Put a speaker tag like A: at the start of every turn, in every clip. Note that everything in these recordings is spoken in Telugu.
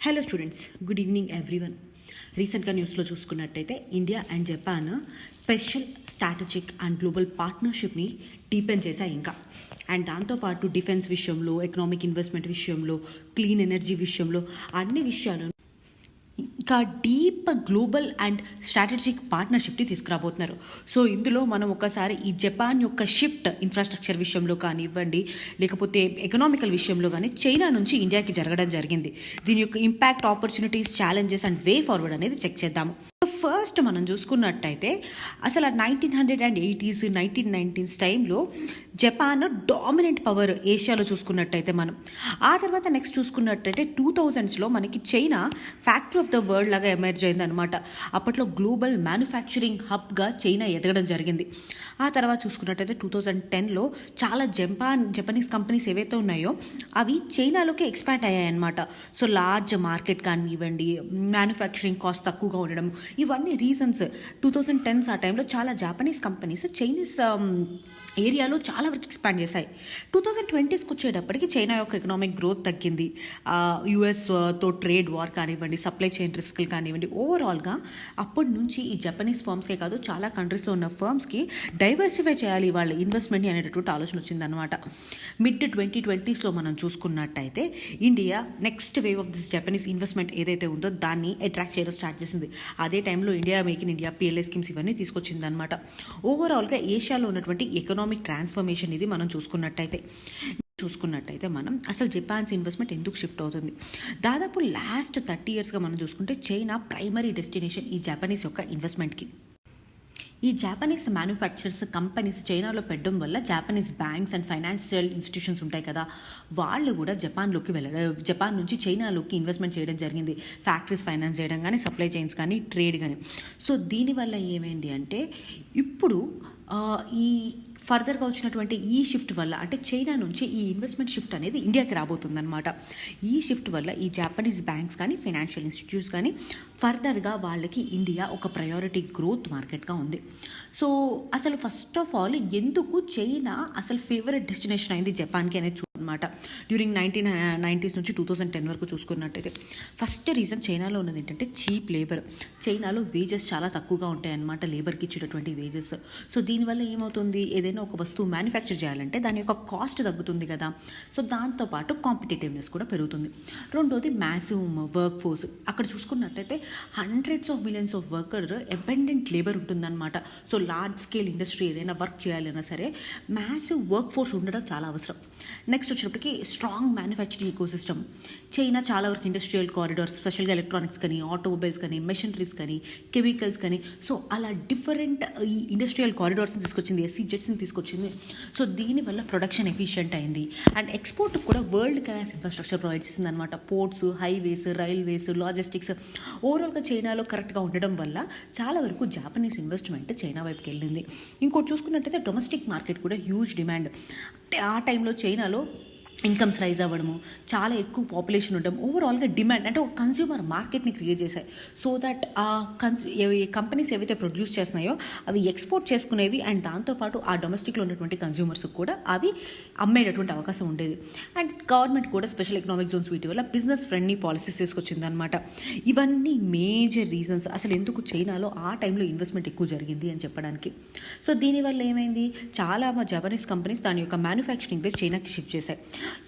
A: Hello students, good evening everyone. రీసెంట్గా న్యూస్లో చూసుకున్నట్టయితే India and Japan special strategic and global పార్ట్నర్షిప్ని డీపెన్ చేశాయి ఇంకా. అండ్ దాంతోపాటు డిఫెన్స్ విషయంలో, ఎకనామిక్ ఇన్వెస్ట్మెంట్ విషయంలో, క్లీన్ ఎనర్జీ విషయంలో అన్ని విషయాలు ఇంకా డీప్ గ్లోబల్ అండ్ స్ట్రాటజిక్ పార్ట్నర్షిప్ని తీసుకురాబోతున్నారు. సో ఇందులో మనం ఒకసారి ఈ జపాన్ యొక్క షిఫ్ట్ ఇన్ఫ్రాస్ట్రక్చర్ విషయంలో కానివ్వండి, లేకపోతే ఎకనామికల్ విషయంలో కానీ చైనా నుంచి ఇండియాకి జరగడం జరిగింది. దీని యొక్క impact, opportunities, challenges and way forward అనేది చెక్ చేద్దాము. ఫస్ట్ మనం చూసుకున్నట్టయితే అసలు 1980s 1990s టైంలో జపాన్ డామినెంట్ పవర్ ఏషియాలో చూసుకున్నట్టయితే మనం. ఆ తర్వాత నెక్స్ట్ చూసుకున్నట్టయితే 2000స్లో మనకి China factory of the world లాగా ఎమర్జ్ అయింది అనమాట. అప్పట్లో గ్లోబల్ మ్యానుఫ్యాక్చరింగ్ హబ్గా చైనా ఎదగడం జరిగింది. ఆ తర్వాత చూసుకున్నట్టయితే 2010లో చాలా జపనీస్ కంపెనీస్ ఏవైతే ఉన్నాయో అవి చైనాలోకి ఎక్స్పాండ్ అయ్యాయన్నమాట. సో లార్జ్ మార్కెట్ కానివ్వండి, మ్యానుఫ్యాక్చరింగ్ కాస్ట్ తక్కువగా ఉండడం, ఇవన్నీ రీజన్స్. 2010s ఆ టైంలో చాలా జాపనీస్ కంపెనీస్ చైనీస్ ఏరియాలో చాలా వరకు ఎక్స్పాండ్ చేశాయి. 2020స్కి వచ్చేటప్పటికి చైనా యొక్క ఎకనామిక్ గ్రోత్ తగ్గింది. యుఎస్తో ట్రేడ్ వార్ కానివ్వండి, సప్లై చైన్ రిస్క్లు కానివ్వండి, ఓవరాల్గా అప్పటి నుంచి ఈ జపనీస్ ఫర్మ్స్కే కాదు చాలా కంట్రీస్లో ఉన్న ఫర్మ్స్కి డైవర్సిఫై చేయాలి వాళ్ళ ఇన్వెస్ట్మెంట్ని అనేటటువంటి ఆలోచన వచ్చిందనమాట. మిడ్ 2020స్లో మనం చూసుకున్నట్టయితే India next wave of this Japanese investment ఏదైతే ఉందో దాన్ని అట్రాక్ట్ చేయడం స్టార్ట్ చేసింది. అదే టైంలో India make in India, PLI schemes ఇవన్నీ తీసుకొచ్చింది అనమాట. ఓవరాల్గా ఏషియాలో ఉన్నటువంటి ఎకనామిక్ ట్రాన్స్ఫర్మేషన్ ఇది మనం చూసుకున్నట్టయితే మనం అసలు జపాన్స్ ఇన్వెస్ట్మెంట్ ఎందుకు షిఫ్ట్ అవుతుంది. దాదాపు లాస్ట్ 30 yearsగా మనం చూసుకుంటే చైనా ప్రైమరీ డెస్టినేషన్ ఈ జపానీస్ యొక్క ఇన్వెస్ట్మెంట్కి. ఈ జాపనీస్ మ్యానుఫ్యాక్చర్స్ కంపెనీస్ చైనాలో పెట్టడం వల్ల Japanese banks and financial institutions ఉంటాయి కదా, వాళ్ళు కూడా జపాన్ నుంచి చైనాలోకి ఇన్వెస్ట్మెంట్ చేయడం జరిగింది. ఫ్యాక్టరీస్ ఫైనాన్స్ చేయడం కానీ, సప్లై చైన్స్ కానీ, ట్రేడ్ కానీ. సో దీనివల్ల ఏమైంది అంటే ఇప్పుడు ఈ ఫర్దర్గా వచ్చినటువంటి ఈ షిఫ్ట్ వల్ల, అంటే చైనా నుంచి ఈ ఇన్వెస్ట్మెంట్ షిఫ్ట్ అనేది ఇండియాకి రాబోతుందన్నమాట. ఈ షిఫ్ట్ వల్ల ఈ జాపనీస్ బ్యాంక్స్ కానీ, ఫైనాన్షియల్ ఇన్స్టిట్యూట్స్ కానీ ఫర్దర్గా వాళ్ళకి ఇండియా ఒక ప్రయారిటీ గ్రోత్ మార్కెట్గా ఉంది. సో అసలు ఫస్ట్ ఆఫ్ ఆల్ ఎందుకు చైనా అసలు ఫేవరెట్ డెస్టినేషన్ అయింది జపాన్కి అనేది అనమాట. డ్యూరింగ్ 1990s నుంచి 2010 వరకు చూసుకున్నట్టయితే ఫస్ట్ రీజన్ చైనాలో ఉన్నది ఏంటంటే చీప్ లేబర్. చైనాలో వేజెస్ చాలా తక్కువగా ఉంటాయి అన్నమాట, లేబర్కి ఇచ్చేటటువంటి వేజెస్. సో దీనివల్ల ఏమవుతుంది, ఏదైనా ఒక వస్తువు మ్యానుఫ్యాక్చర్ చేయాలంటే దాని యొక్క కాస్ట్ తగ్గుతుంది కదా. సో దాంతోపాటు కాంపిటేటివ్నెస్ కూడా పెరుగుతుంది. రెండోది మ్యాసివ్ వర్క్ ఫోర్స్. అక్కడ చూసుకున్నట్టయితే hundreds of millions of worker abundant labour ఉంటుందన్నమాట. సో లార్జ్ స్కేల్ ఇండస్ట్రీ ఏదైనా వర్క్ చేయాలన్నా సరే మ్యాసివ్ వర్క్ ఫోర్స్ ఉండడం చాలా అవసరం. నెక్స్ట్ వచ్చేటప్పటికి స్ట్రాంగ్ మ్యానుఫ్యాక్చరింగ్ ఈకోసిస్టమ్. చైనా చాలా వరకు ఇండస్ట్రియల్ కారిడార్స్, స్పెషల్గా ఎలక్ట్రానిక్స్ కానీ, ఆటోమొబైల్స్ కానీ, మెషినరీస్ కానీ, కెమికల్స్ కానీ, సో అలా డిఫరెంట్ ఈ ఇండస్ట్రియల్ కారిడార్స్ని తీసుకొచ్చింది, ఎస్సీజెట్స్ని తీసుకొచ్చింది. సో దీనివల్ల ప్రొడక్షన్ ఎఫిషియెంట్ అయింది. అండ్ ఎక్స్పోర్ట్ కూడా వరల్డ్ క్లాస్ ఇన్ఫ్రాస్ట్రక్చర్ ప్రొవైడ్ చేసింది అనమాట. పోర్ట్స్, హైవేస్, రైల్వేస్, లాజిస్టిక్స్ ఓవరాల్గా చైనాలో కరెక్ట్గా ఉండడం వల్ల చాలా వరకు జాపనీస్ ఇన్వెస్ట్మెంట్ చైనా వైపుకి వెళ్ళింది. ఇంకోటి చూసుకున్నట్టయితే డొమెస్టిక్ మార్కెట్ కూడా హ్యూజ్ డిమాండ్. ఆ టైంలో చైనాలో ఇన్కమ్స్ రైజ్ అవ్వడము, చాలా ఎక్కువ పాపులేషన్ ఉండడం, ఓవరాల్గా డిమాండ్ అంటే ఒక కన్స్యూమర్ మార్కెట్ని క్రియేట్ చేశాయి. సో దట్ ఆ కంపెనీస్ ఏవైతే ప్రొడ్యూస్ చేస్తున్నాయో అవి ఎక్స్పోర్ట్ చేసుకునేవి, అండ్ దాంతోపాటు ఆ డొమెస్టిక్లో ఉన్నటువంటి కన్స్యూమర్స్ కూడా అవి అమ్మేటటువంటి అవకాశం ఉండేది. అండ్ గవర్నమెంట్ కూడా స్పెషల్ ఎకనామిక్ జోన్స్ వీటి వల్ల బిజినెస్ ఫ్రెండ్లీ పాలసీస్ తీసుకొచ్చింది అనమాట. ఇవన్నీ మేజర్ రీజన్స్ అసలు ఎందుకు చైనాలో ఆ టైంలో ఇన్వెస్ట్మెంట్ ఎక్కువ జరిగింది అని చెప్పడానికి. సో దీనివల్ల ఏమైంది, చాలా జపనీస్ కంపెనీస్ దాని యొక్క మ్యానుఫ్యాక్చరింగ్ బేస్ చైనాకి షిఫ్ట్ చేశాయి.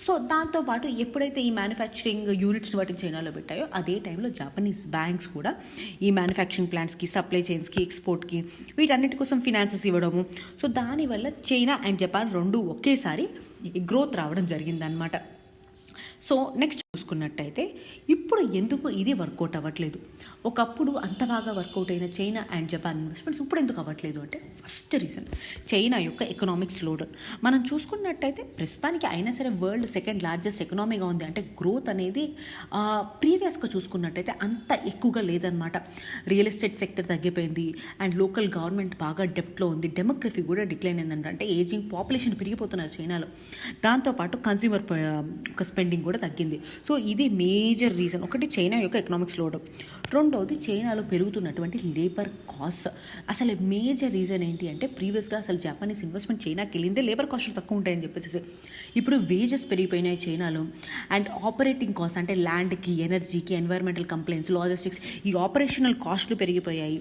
A: సో దాంతోపాటు ఎప్పుడైతే ఈ మ్యానుఫ్యాక్చరింగ్ యూనిట్స్ని వాటిని చైనాలో పెట్టాయో అదే టైంలో జాపనీస్ బ్యాంక్స్ కూడా ఈ మ్యానుఫ్యాక్చరింగ్ ప్లాంట్స్కి, సప్లై చైన్స్కి, ఎక్స్పోర్ట్కి వీటన్నిటి కోసం ఫినాన్సెస్ ఇవ్వడము. సో దానివల్ల చైనా అండ్ జపాన్ రెండు ఒకేసారి గ్రోత్ రావడం జరిగిందనమాట. సో నెక్స్ట్ చూసుకున్నట్టయితే ఇప్పుడు ఎందుకు ఇది వర్కౌట్ అవ్వట్లేదు, ఒకప్పుడు అంత బాగా వర్కౌట్ అయిన చైనా అండ్ జపాన్ ఇన్వెస్ట్మెంట్స్ ఇప్పుడు ఎందుకు అవ్వట్లేదు అంటే ఫస్ట్ రీజన్ చైనా యొక్క ఎకనామిక్ స్లోడౌన్. మనం చూసుకున్నట్టయితే ప్రస్తుతానికి అయినా సరే వరల్డ్ సెకండ్ లార్జెస్ట్ ఎకనామీగా ఉంది. అంటే గ్రోత్ అనేది ప్రీవియస్గా చూసుకున్నట్టయితే అంత ఎక్కువగా లేదనమాట. రియల్ ఎస్టేట్ సెక్టర్ తగ్గిపోయింది, అండ్ లోకల్ గవర్నమెంట్ బాగా డెప్ట్లో ఉంది. డెమోగ్రఫీ కూడా డిక్లైన్ అయిందంటే, అంటే ఏజింగ్ పాపులేషన్ పెరిగిపోతున్నారు చైనాలో. దాంతోపాటు కన్స్యూమర్ స్పెండింగ్ కూడా తగ్గింది. సో ఇది మేజర్ రీజన్. ఒకటి చైనా యొక్క ఎకనామిక్ స్లోడౌన్, రెండవది చైనాలో పెరుగుతున్నటువంటి లేబర్ కాస్ట్. అసలు మేజర్ రీజన్ ఏంటి అంటే ప్రీవియస్గా అసలు జపానీస్ ఇన్వెస్ట్మెంట్ చైనాకి వెళ్ళిందే లేబర్ కాస్ట్లు తక్కువ ఉంటాయని చెప్పేసి. ఇప్పుడు వేజెస్ పెరిగిపోయినాయి చైనాలో, అండ్ ఆపరేటింగ్ కాస్ట్ అంటే ల్యాండ్కి, ఎనర్జీకి, ఎన్వైర్మెంటల్ కంప్లైంట్స్, లాజిస్టిక్స్, ఈ ఆపరేషనల్ కాస్ట్లు పెరిగిపోయాయి.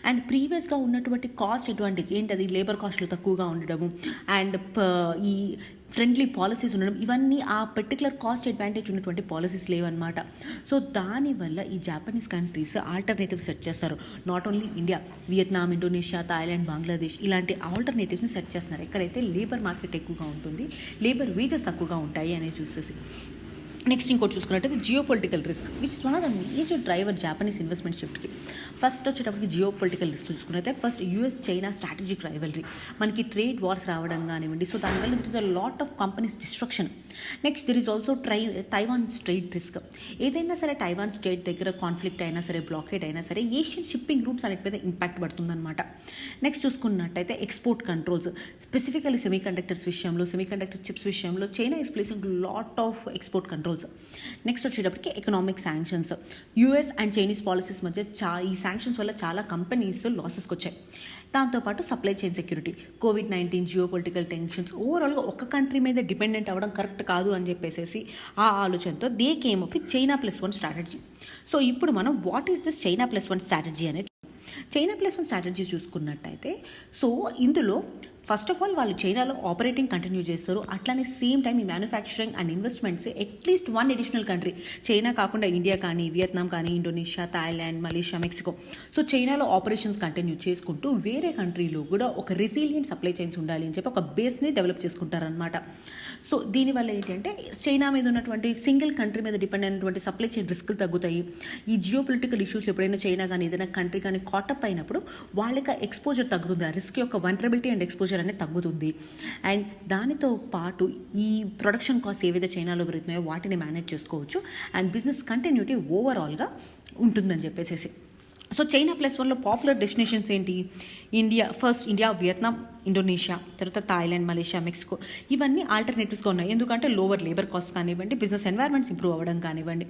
A: అండ్ ప్రీవియస్గా ఉన్నటువంటి కాస్ట్ అడ్వాంటేజ్ ఏంటది, లేబర్ కాస్ట్లు తక్కువగా ఉండడము అండ్ ఈ ఫ్రెండ్లీ పాలసీస్ ఉండడం, ఇవన్నీ ఆ పర్టికులర్ కాస్ట్ అడ్వాంటేజ్ ఉన్నటువంటి పాలసీస్ లేవన్నమాట. సో దానివల్ల ఈ జాపనీస్ కంట్రీస్ ఆల్టర్నేటివ్స్ సెట్ చేస్తారు. Not only India, Vietnam, Indonesia, Thailand, Bangladesh ఇలాంటి ఆల్టర్నేటివ్స్ని సెట్ చేస్తున్నారు. ఎక్కడైతే లేబర్ మార్కెట్ ఎక్కువగా ఉంటుంది, లేబర్ వేజెస్ తక్కువగా ఉంటాయి అనేది చూసేసి. నెక్స్ట్ ఇంకోటి చూసుకున్నట్టయితే geopolitical risk, which is one of the major driver Japanese investment షిఫ్ట్కి. ఫస్ట్ వచ్చేటప్పటికి జియో పొలిటికల్ రిస్క్ చూసుకున్నైతే first US China strategic rivalry, మనకి ట్రేడ్ వార్స్ రావడం కానివ్వండి. సో దానివల్ల there is a lot of companies destruction. Next there is also Taiwan strait risk. ఏదైనా సరే తైవాన్ స్ట్రైట్ దగ్గర కాన్ఫ్లిక్ట్ అయినా సరే, బ్లాకేడ్ అయినా సరే, ఏషియన్ షిప్పింగ్ రూట్స్ అన్నిటి మీద ఇంపాక్ట్ పడుతుందన్నమాట. నెక్స్ట్ చూసుకున్నట్టయితే export controls, specifically semiconductors విషయంలో, సెమీ కండక్టర్ చిప్స్ విషయంలో China is placing lot of export controls. Next వచ్చేటప్పటికి economic sanctions, US and Chinese policies మధ్య ఈ శాంక్షన్స్ వల్ల చాలా కంపెనీస్ లాసెస్కి వచ్చాయి. దాంతోపాటు సప్లై చైన్ సెక్యూరిటీ, కోవిడ్-19, జియో పొలిటికల్ టెన్షన్స్, ఓవరాల్గా ఒక కంట్రీ మీద డిపెండెంట్ అవ్వడం కరెక్ట్ కాదు అని చెప్పేసి ఆ ఆలోచనతో they came up with China+1 strategy. So ఇప్పుడు మనం what is this China+1 strategy అనేది, China+1 స్ట్రాటజీ చూసుకున్నట్టయితే, సో ఇందులో ఫస్ట్ ఆఫ్ ఆల్ వాళ్ళు చైనాలో ఆపరేటింగ్ కంటిన్యూ చేస్తారు. అట్లానే సేమ్ టైం ఈ manufacturing and investments at least one additional country, China కాకుండా ఇండియా కానీ, వియత్నాం కానీ, Indonesia, Thailand, Malaysia, Mexico, so చైనాలో ఆపరేషన్స్ కంటిన్యూ చేసుకుంటూ వేరే కంట్రీలో కూడా ఒక రెసిలియంట్ సప్లై చైన్స్ ఉండాలి అని చెప్పి ఒక బేస్ని డెవలప్ చేసుకుంటారనమాట. సో దీనివల్ల ఏంటంటే చైనా మీద ఉన్నటువంటి సింగిల్ కంట్రీ మీద డిపెండ్ అయినటువంటి సప్లై చైన్ రిస్క్లు తగ్గుతాయి. ఈ జియో పొలిటికల్ ఇష్యూస్ ఎప్పుడైనా చైనా కానీ ఏదైనా కంట్రీ కానీ కాటప్ అయినప్పుడు వాళ్ళకి ఎక్స్పోజర్ తగ్గుతుంది, ఆ రిస్క్ యొక్క వల్నరబిలిటీ అండ్ ఎక్స్పోజర్ అనేది తగ్గుతుంది. అండ్ దానితో పాటు ఈ ప్రొడక్షన్ కాస్ట్ ఏవైతే చైనాలో పెరుగుతున్నాయో వాటిని మేనేజ్ చేసుకోవచ్చు అండ్ బిజినెస్ కంటిన్యూటీ ఓవరాల్గా ఉంటుందని చెప్పేసి. సో China+1లో పాపులర్ డెస్టినేషన్స్ ఏంటి, ఇండియా, వియత్నాం, ఇండోనేషియా, తర్వాత థాయిలాండ్, మలేషియా, మెక్సికో, ఇవన్నీ ఆల్టర్నేటివ్స్గా ఉన్నాయి. ఎందుకంటే లోవర్ లేబర్ కాస్ట్ కానివ్వండి, బిజినెస్ ఎన్వైర్మెంట్స్ ఇంప్రూవ్ అవ్వడం కానివ్వండి.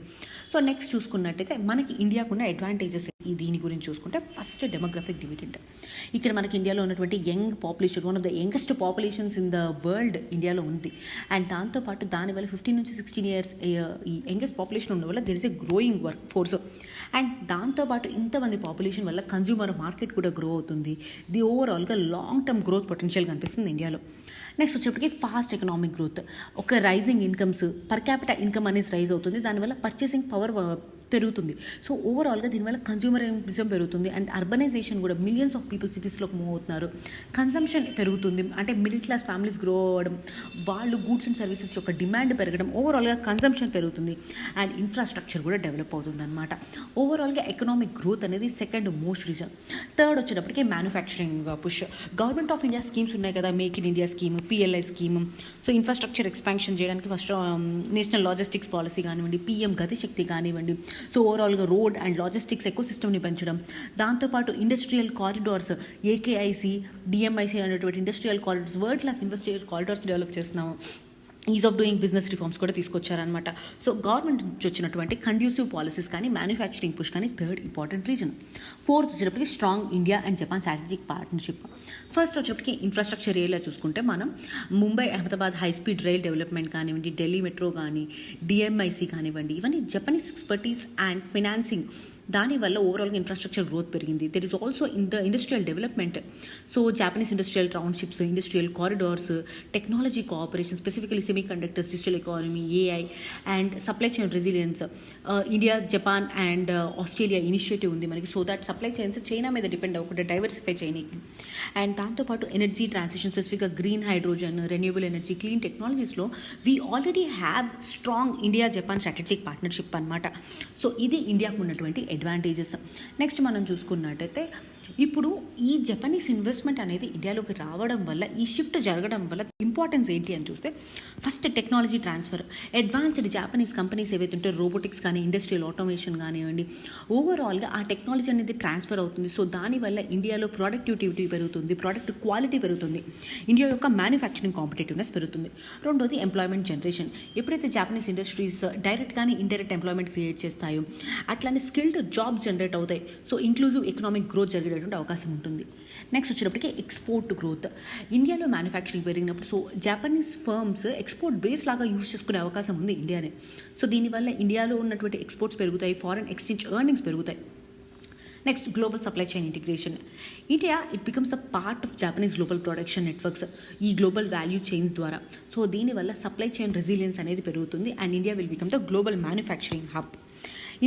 A: సో నెక్స్ట్ చూసుకున్నట్టయితే మనకి ఇండియాకున్న అడ్వాంటేజెస్ దీని గురించి చూసుకుంటే ఫస్ట్ డెమోగ్రఫిక్ డివిడెండ్. ఇక్కడ మనకి ఇండియాలో ఉన్నటువంటి young population, one of the youngest populations in the world ఇండియాలో ఉంది. అండ్ దాంతోపాటు దానివల్ల 15 నుంచి 16 years ఈ యంగెస్ట్ పాపులేషన్ ఉండడం వల్ల there is a growing work force. And దాంతోపాటు ఇంతమంది పాపులేషన్ వల్ల కన్జ్యూమర్ మార్కెట్ కూడా గ్రో అవుతుంది. ది ఓవరాల్గా లాంగ్ టర్మ్ గ్రోత్ పొటెన్షియల్ కనిపిస్తుంది ఇండియాలో. నెక్స్ట్ వచ్చేప్పటికి ఫాస్ట్ ఎకనామిక్ గ్రోత్, ఒక rising incomes, per capital income అనేది రైజ్ అవుతుంది, దానివల్ల పర్చేసింగ్ పవర్ పెరుగుతుంది. సో ఓవరాల్గా దీనివల్ల కన్జ్యూమరిజం పెరుగుతుంది అండ్ అర్బనైజేషన్ కూడా, మిలియన్స్ ఆఫ్ పీపుల్ సిటీస్లోకి మూవ్ అవుతున్నారు, కన్సంప్షన్ పెరుగుతుంది, అంటే మిడిల్ క్లాస్ ఫ్యామిలీస్ గ్రో అవ్వడం, వాళ్ళు గూడ్స్ అండ్ సర్వీసెస్ యొక్క డిమాండ్ పెరగడం, ఓవరాల్గా కన్సంప్షన్ పెరుగుతుంది అండ్ ఇన్ఫ్రాస్ట్రక్చర్ కూడా డెవలప్ అవుతుంది అనమాట. ఓవరాల్గా ఎకనామిక్ గ్రోత్ అనేది సెకండ్ మోస్ట్ రీజన్. థర్డ్ వచ్చేటప్పటికి manufacturing push. Government of India schemes ఉన్నాయి కదా, make in India scheme, PLI scheme. So infrastructure expansion చేయడానికి ఫస్ట్ నేషనల్ లాజిస్టిక్స్ పాలసీ కానివ్వండి, PM గతి శక్తి కానివ్వండి. సో ఓవరాల్గా రోడ్ అండ్ లాజిస్టిక్స్ ఎకో సిస్టమ్ని పెంచడం, దాంతోపాటు ఇండస్ట్రియల్ కారిడార్స్, AKIC, DMIC అనేటువంటి industrial corridors, world class industrial corridors develop చేస్తున్నాము. Ease of doing business reforms కూడా తీసుకొచ్చారనమాట. సో గవర్నమెంట్ నుంచి వచ్చినటువంటి కండ్యూసివ్ పాలసీస్ కానీ, మ్యానుఫ్యాక్చరింగ్ పుష్ కానీ థర్డ్ ఇంపార్టెంట్ రీజన్. ఫోర్త్ వచ్చేటప్పటికి strong India and Japan strategic partnership. First వచ్చేటప్పటికి ఇన్ఫ్రాస్ట్రక్చర్ ఏరియా చూసుకుంటే మనం Mumbai Ahmedabad high speed rail development కానివ్వండి, ఢిల్లీ మెట్రో కానీ, DMIC కానివ్వండి, ఇవన్నీ జపనీస్ ఎక్స్పర్టీస్ అండ్ ఫైనాన్సింగ్, దానివల్ల ఓవరాల్గా ఇన్ఫ్రాస్ట్రక్చర్ గ్రోత్ పెరిగింది. There is also in the industrial development. So Japanese industrial townships, industrial corridors, technology cooperation, specifically semiconductors, digital economy, AI and supply chain resilience. India, Japan and Australia initiative ఉంది మనకి, so that supply chains China మీద డిపెండ్ అవ్వకుండా డైవర్సిఫై చేయడానికి. అండ్ దాంతోపాటు ఎనర్జీ ట్రాన్సిషన్, స్పెసిఫిక్గా green hydrogen, renewable energy, clean టెక్నాలజీస్లో we already have strong India Japan strategic partnership అనమాట. సో ఇది ఇండియాకు ఉన్నటువంటి అడ్వాంటేజెస్. నెక్స్ట్ మనం చూసుకున్నట్టయితే ఇప్పుడు ఈ జపనీస్ ఇన్వెస్ట్మెంట్ అనేది ఇండియాలోకి రావడం వల్ల, ఈ షిఫ్ట్ జరగడం వల్ల ఇంపార్టెన్స్ ఏంటి అని చూస్తే first technology transfer. Advanced Japanese companies ఏవైతే ఉంటే రోబోటిక్స్ కానీ ఇండస్ట్రియల్ ఆటోమేషన్ కానివ్వండి, ఓవరాల్గా ఆ టెక్నాలజీ అనేది ట్రాన్స్ఫర్ అవుతుంది. సో దానివల్ల ఇండియాలో ప్రొడక్టివిటీ పెరుగుతుంది, ప్రోడక్ట్ క్వాలిటీ పెరుగుతుంది, ఇండియా యొక్క మ్యానుఫ్యాక్చరింగ్ కాంపిటేటివ్నెస్ పెరుగుతుంది. రెండోది ఎంప్లాయ్మెంట్ జనరేషన్. ఎప్పుడైతే జాపనీస్ ఇండస్ట్రీస్ డైరెక్ట్ కానీ ఇండైరెక్ట్ ఎంప్లాయ్మెంట్ క్రియేట్ చేస్తాయో అట్లానే స్కిల్డ్ జాబ్స్ జనరేట్ అవుతాయి. సో ఇంక్లూజివ్ ఎకనామిక్ గ్రోత్ జరిగేటువంటి అవకాశం ఉంటుంది. నెక్స్ట్ వచ్చేటప్పటికి ఎక్స్పోర్ట్ గ్రోత్. ఇండియాలో మ్యానుఫ్యాక్చరింగ్ పెరిగినప్పుడు so Japanese firms export base లాగా యూజ్ చేసుకునే అవకాశం ఉంది ఇండియానే. సో దీనివల్ల ఇండియాలో ఉన్నటువంటి ఎక్స్పోర్ట్స్ పెరుగుతాయి, ఫారెన్ ఎక్స్చేంజ్ ఎర్నింగ్స్ పెరుగుతాయి. Next global supply chain integration. India it becomes the part of Japanese global production networks ఈ గ్లోబల్ వాల్యూ చైన్స్ ద్వారా. సో దీనివల్ల సప్లై చైన్ రెసిలియన్స్ అనేది పెరుగుతుంది and India will become the global manufacturing hub.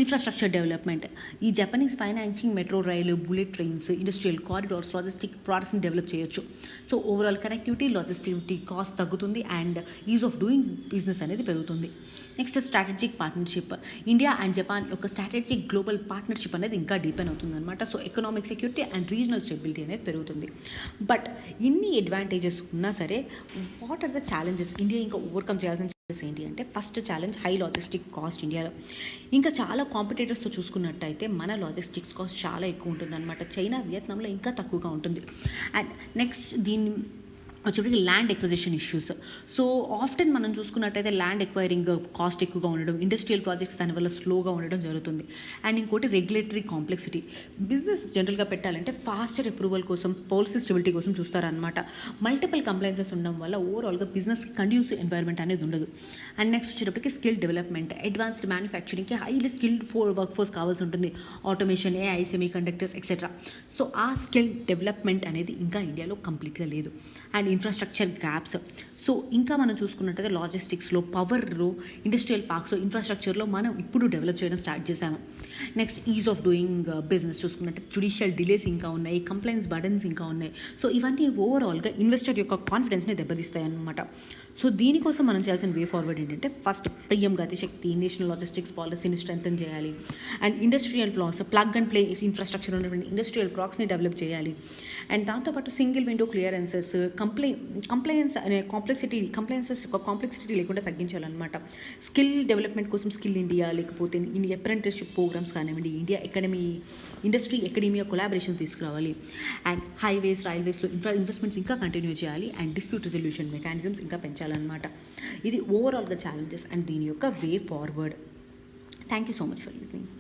A: Infrastructure development. ఈ జపనీస్ ఫైనాన్సింగ్ మెట్రో రైలు, bullet trains, industrial corridors, logistic ప్రోడక్ట్స్ని డెవలప్ చేయొచ్చు. So overall connectivity, logistics cost తగ్గుతుంది and ease of doing business అనేది పెరుగుతుంది. Next strategic partnership. India and Japan యొక్క స్ట్రాటజిక్ గ్లోబల్ పార్ట్నర్షిప్ అనేది ఇంకా డీపెన్ అవుతుంది అనమాట. So economic security and regional stability అనేది పెరుగుతుంది. బట్ ఇన్ని అడ్వాంటేజెస్ ఉన్నా సరే what are the challenges? India ఇంకా ఓవర్కమ్ చేయాల్సిన ఏంటి అంటే first challenge high logistic cost ఇండియాలో. ఇంకా చాలా కాంపిటేటర్స్తో చూసుకున్నట్టయితే మన లాజిస్టిక్స్ కాస్ట్ చాలా ఎక్కువ ఉంటుంది అనమాట. చైనా, వియత్నాంలో ఇంకా తక్కువగా ఉంటుంది. అండ్ నెక్స్ట్ దీన్ని వచ్చేప్పటికి land acquisition issues. So often మనం చూసుకున్నట్టయితే ల్యాండ్ ఎక్వైరింగ్ కాస్ట్ ఎక్కువగా ఉండడం, ఇండస్ట్రియల్ ప్రాజెక్ట్స్ దానివల్ల స్లోగా ఉండడం జరుగుతుంది. అండ్ ఇంకోటి రెగ్యులేటరీ కాంప్లెక్సిటీ. బిజినెస్ జనరల్గా పెట్టాలంటే ఫాస్టర్ అప్రూవల్ కోసం, పాలసీ స్టెబిలిటీ కోసం చూస్తారనమాట. మల్టిపుల్ కంప్లైన్సెస్ ఉండడం వల్ల ఓవరాల్గా బిజినెస్ కండ్యూసివ్ ఎన్వైర్న్మెంట్ అనేది ఉండదు. అండ్ నెక్స్ట్ వచ్చేటప్పటికి స్కిల్ డెవలప్మెంట్. అడ్వాన్స్డ్ మ్యానుఫ్యాక్చరింగ్కి హైలీ స్కిల్డ్ వర్క్ ఫోర్స్ కావాల్సి ఉంటుంది, automation, AI, semiconductors etcetera. So ఆ స్కిల్ డెవలప్మెంట్ అనేది ఇంకా ఇండియాలో కంప్లీట్గా లేదు. And infrastructure gaps. సో ఇంకా మనం చూసుకున్నట్టయితే లాజిస్టిక్స్లో, పవర్లో, ఇండస్ట్రియల్ పార్క్స్లో, ఇన్ఫ్రాస్ట్రక్చర్లో మనం ఇప్పుడు డెవలప్ చేయడం స్టార్ట్ చేసాము. Next ease of doing business చూసుకున్నట్టు జుడిషియల్ డిలేస్ ఇంకా ఉన్నాయి, కంప్లైంట్స్ బర్డన్స్ ఇంకా ఉన్నాయి. సో ఇవన్నీ ఓవరాల్గా ఇన్వెస్టర్ యొక్క కాన్ఫిడెన్స్ని దెబ్బతీస్తాయి అన్నమాట. సో దీనికోసం మనం చేయాల్సిన వే ఫార్వర్డ్ ఏంటంటే ఫస్ట్ పిఎం గతిశక్తి, నేషనల్ లాజిస్టిక్స్ పాలసీని స్ట్రెంథన్ చేయాలి. And industrial plans, plug and play infrastructure ఉన్నటువంటి ఇండస్ట్రియల్ పార్క్స్ని డెవలప్ చేయాలి. అండ్ దాంతోపాటు సింగిల్ విండో క్లియరెన్సెస్, కంప్లైన్స్ అనే కంప్లైన్సెస్ యొక్క కాంప్లెక్సిటీ లేకుండా తగ్గించాలన్నమాట. స్కిల్ డెవలప్మెంట్ కోసం స్కిల్ ఇండియా, లేకపోతే ఇండియా అప్రెంటిస్షిప్ ప్రోగ్రామ్స్ కానివ్వండి, ఇండియా ఇండస్ట్రీ అకాడమియా కొలాబరేషన్ తీసుకురావాలి. అండ్ హైవేస్, రైల్వేస్లో ఇన్వెస్ట్మెంట్స్ ఇంకా కంటిన్యూ చేయాలి. అండ్ డిస్ప్యూట్ రిజల్యూషన్ మెకానిజమ్స్ ఇంకా పెంచాలన్నమాట. ఇది ఓవరాల్గా ఛాలెంజెస్ అండ్ దీని యొక్క way forward. Thank you so much for listening.